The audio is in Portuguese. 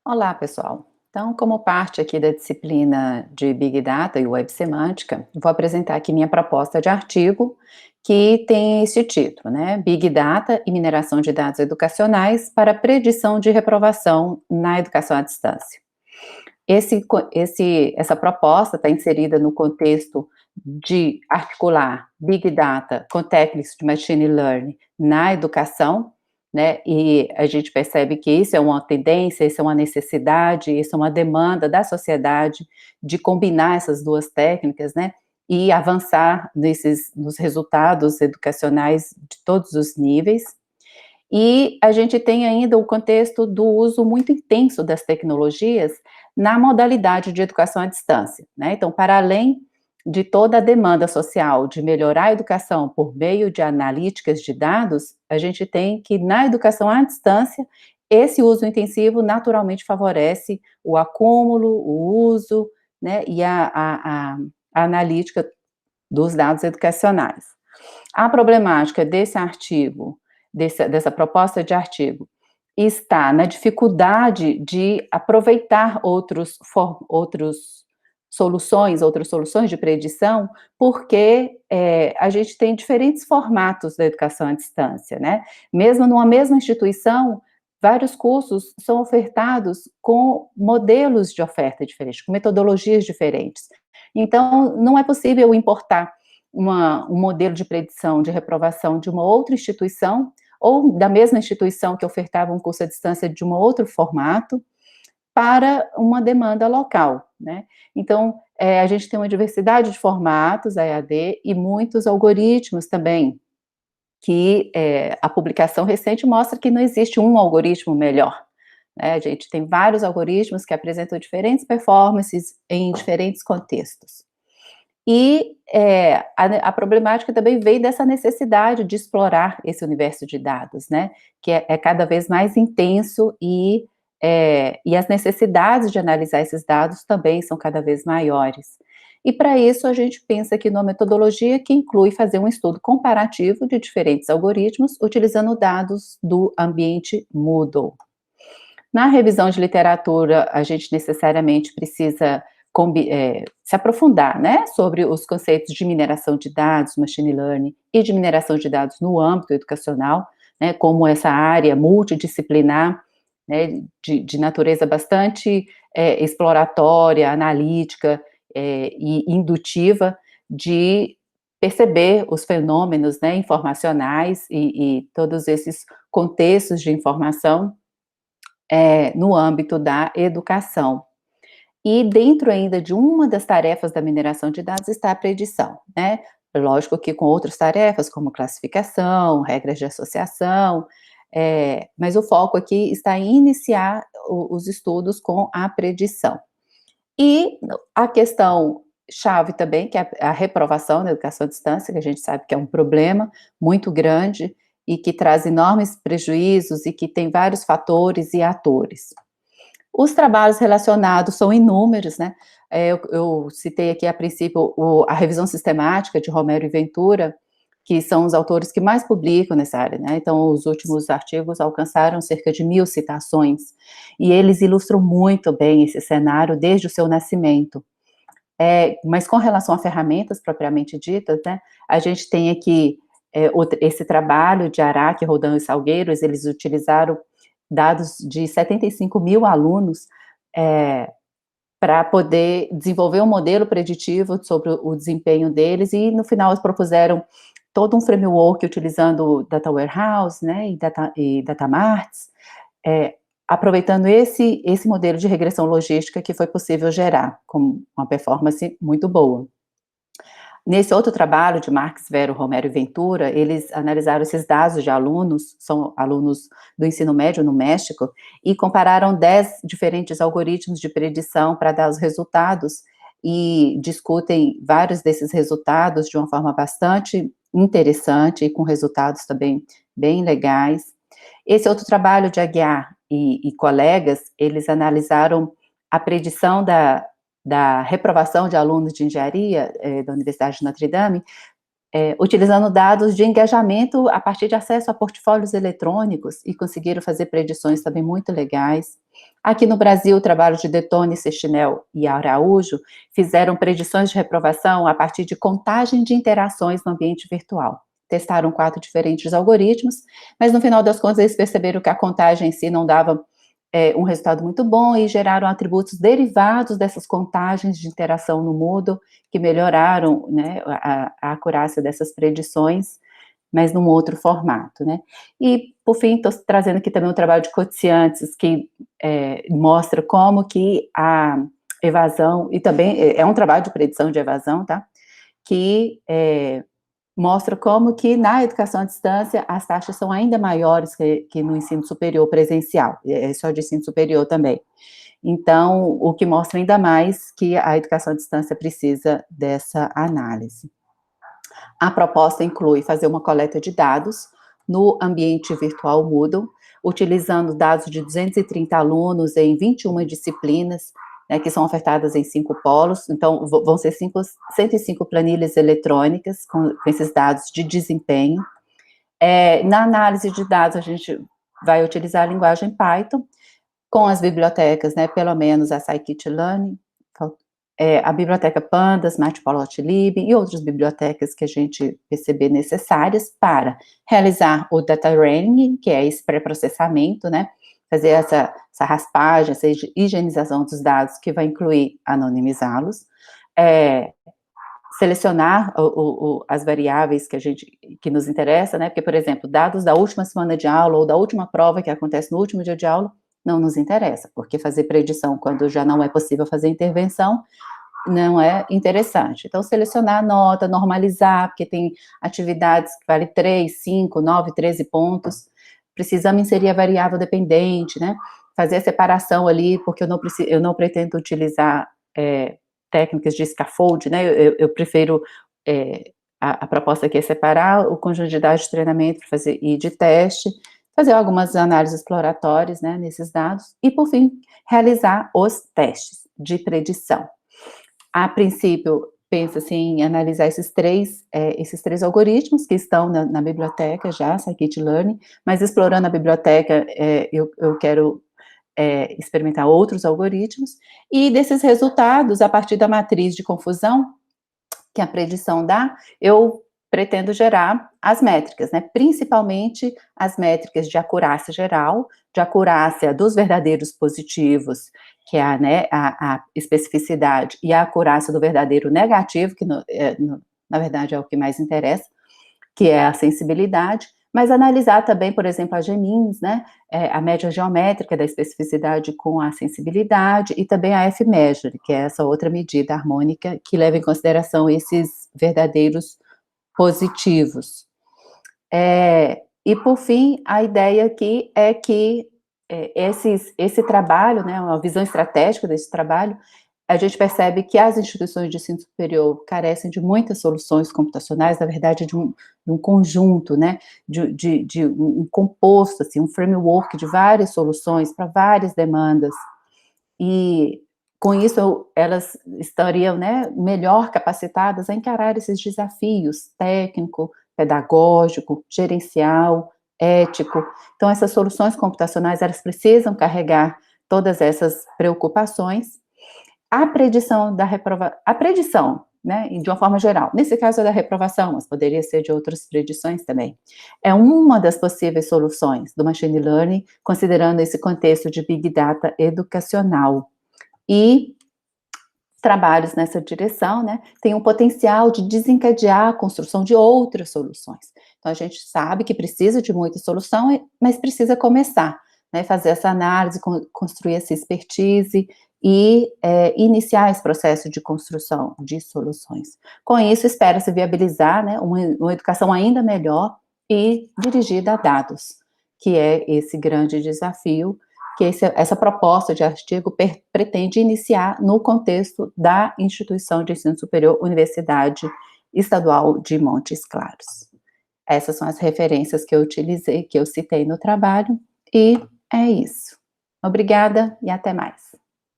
Olá, pessoal. Então, como parte aqui da disciplina de Big Data e Web Semântica, vou apresentar aqui minha proposta de artigo, que tem esse título, né? Big Data e mineração de dados educacionais para predição de reprovação na educação à distância. Essa proposta está inserida no contexto de articular Big Data com técnicas de Machine Learning na educação, né, e a gente percebe que isso é uma tendência, isso é uma necessidade, isso é uma demanda da sociedade de combinar essas duas técnicas, né, e avançar nos resultados educacionais de todos os níveis. E a gente tem ainda o contexto do uso muito intenso das tecnologias na modalidade de educação à distância, né? Então, para além de toda a demanda social de melhorar a educação por meio de analíticas de dados, a gente tem que na educação à distância, esse uso intensivo naturalmente favorece o acúmulo, o uso, né, e a analítica dos dados educacionais. A problemática desse artigo, dessa proposta de artigo, está na dificuldade de aproveitar outras soluções de predição, porque a gente tem diferentes formatos da educação à distância, né? Mesmo numa mesma instituição, vários cursos são ofertados com modelos de oferta diferentes, com metodologias diferentes. Então, não é possível importar um modelo de predição de reprovação de uma outra instituição, ou da mesma instituição que ofertava um curso à distância de um outro formato, para uma demanda local, né? Então, a gente tem uma diversidade de formatos, a EAD, e muitos algoritmos também, que a publicação recente mostra que não existe um algoritmo melhor, né? A gente tem vários algoritmos que apresentam diferentes performances em diferentes contextos. E a problemática também vem dessa necessidade de explorar esse universo de dados, né, que é cada vez mais intenso e as necessidades de analisar esses dados também são cada vez maiores. E para isso a gente pensa aqui numa metodologia que inclui fazer um estudo comparativo de diferentes algoritmos utilizando dados do ambiente Moodle. Na revisão de literatura, a gente necessariamente precisa se aprofundar, né, sobre os conceitos de mineração de dados, machine learning, e de mineração de dados no âmbito educacional, né, como essa área multidisciplinar, né, de natureza bastante exploratória, analítica e indutiva, de perceber os fenômenos, né, informacionais e todos esses contextos de informação no âmbito da educação. E dentro ainda de uma das tarefas da mineração de dados está a predição, né? Lógico que com outras tarefas, como classificação, regras de associação, mas o foco aqui está em iniciar os estudos com a predição. E a questão chave também, que é a reprovação na educação à distância, que a gente sabe que é um problema muito grande e que traz enormes prejuízos e que tem vários fatores e atores. Os trabalhos relacionados são inúmeros, né? Eu citei aqui a princípio a revisão sistemática de Romero e Ventura, que são os autores que mais publicam nessa área, né? Então, os últimos artigos alcançaram cerca de 1.000 citações, e eles ilustram muito bem esse cenário desde o seu nascimento. Mas com relação a ferramentas propriamente ditas, né, a gente tem aqui esse trabalho de Araque, Roldão e Salgueiros, eles utilizaram dados de 75 mil alunos para poder desenvolver um modelo preditivo sobre o desempenho deles, e no final eles propuseram todo um framework utilizando Data Warehouse, né, e Data Marts, aproveitando esse modelo de regressão logística que foi possível gerar, com uma performance muito boa. Nesse outro trabalho de Marques, Vero, Romero e Ventura, eles analisaram esses dados de alunos, são alunos do ensino médio no México, e compararam 10 diferentes algoritmos de predição para dar os resultados, e discutem vários desses resultados de uma forma bastante interessante, e com resultados também bem legais. Esse outro trabalho de Aguiar e colegas, eles analisaram a predição da reprovação de alunos de engenharia da Universidade de Notre Dame, utilizando dados de engajamento a partir de acesso a portfólios eletrônicos, e conseguiram fazer predições também muito legais. Aqui no Brasil, o trabalho de Detone, Sestinel e Araújo fizeram predições de reprovação a partir de contagem de interações no ambiente virtual. Testaram 4 diferentes algoritmos, mas no final das contas eles perceberam que a contagem em si não dava um resultado muito bom e geraram atributos derivados dessas contagens de interação no Moodle, que melhoraram, né, a acurácia dessas predições, mas num outro formato, né. E, por fim, estou trazendo aqui também um trabalho de Kotsiantzis, que mostra como que a evasão, e também é um trabalho de predição de evasão, tá, que mostra como que na educação à distância as taxas são ainda maiores que no ensino superior presencial, é só de ensino superior também. Então, o que mostra ainda mais que a educação à distância precisa dessa análise. A proposta inclui fazer uma coleta de dados no ambiente virtual Moodle, utilizando dados de 230 alunos em 21 disciplinas, né, que são ofertadas em 5 polos, então vão ser 105 planilhas eletrônicas com esses dados de desempenho. Na análise de dados, a gente vai utilizar a linguagem Python, com as bibliotecas, né, pelo menos a Scikit-Learn, a biblioteca Pandas, Matplotlib e outras bibliotecas que a gente perceber necessárias para realizar o data wrangling, que é esse pré-processamento, né, fazer essa raspagem, essa higienização dos dados, que vai incluir anonimizá-los, selecionar as variáveis que nos interessa, né, porque, por exemplo, dados da última semana de aula ou da última prova que acontece no último dia de aula, não nos interessa, porque fazer predição quando já não é possível fazer intervenção, não é interessante. Então, selecionar a nota, normalizar, porque tem atividades que valem 3, 5, 9, 13 pontos, precisamos inserir a variável dependente, né, fazer a separação ali, porque eu não pretendo utilizar técnicas de scaffold, né, eu prefiro, a proposta aqui é separar o conjunto de dados de treinamento para fazer e de teste, fazer algumas análises exploratórias, né, nesses dados, e por fim, realizar os testes de predição. A princípio, pensa-se em analisar esses três algoritmos que estão na biblioteca já, Scikit-Learn, mas explorando a biblioteca, eu quero experimentar outros algoritmos, e desses resultados, a partir da matriz de confusão que a predição dá, eu pretendo gerar as métricas, né, principalmente as métricas de acurácia geral, de acurácia dos verdadeiros positivos, que é a especificidade, e a acurácia do verdadeiro negativo, que na verdade é o que mais interessa, que é a sensibilidade, mas analisar também, por exemplo, a GEMINS, né, a média geométrica da especificidade com a sensibilidade, e também a F-measure, que é essa outra medida harmônica que leva em consideração esses verdadeiros positivos. E por fim, a ideia aqui é que esse trabalho, né, uma visão estratégica desse trabalho, a gente percebe que as instituições de ensino superior carecem de muitas soluções computacionais, na verdade, de um conjunto, né, de um composto, assim, um framework de várias soluções para várias demandas, e com isso elas estariam, né, melhor capacitadas a encarar esses desafios técnico, pedagógico, gerencial, ético. Então, essas soluções computacionais, elas precisam carregar todas essas preocupações. A predição, né, de uma forma geral, nesse caso é da reprovação, mas poderia ser de outras predições também, é uma das possíveis soluções do machine learning, considerando esse contexto de big data educacional. E trabalhos nessa direção, né, têm um potencial de desencadear a construção de outras soluções. Então, a gente sabe que precisa de muita solução, mas precisa começar, né, fazer essa análise, construir essa expertise e iniciar esse processo de construção de soluções. Com isso, espera-se viabilizar, né, uma educação ainda melhor e dirigida a dados, que é esse grande desafio que essa proposta de artigo pretende iniciar no contexto da instituição de ensino superior, Universidade Estadual de Montes Claros. Essas são as referências que eu utilizei, que eu citei no trabalho, e é isso. Obrigada e até mais.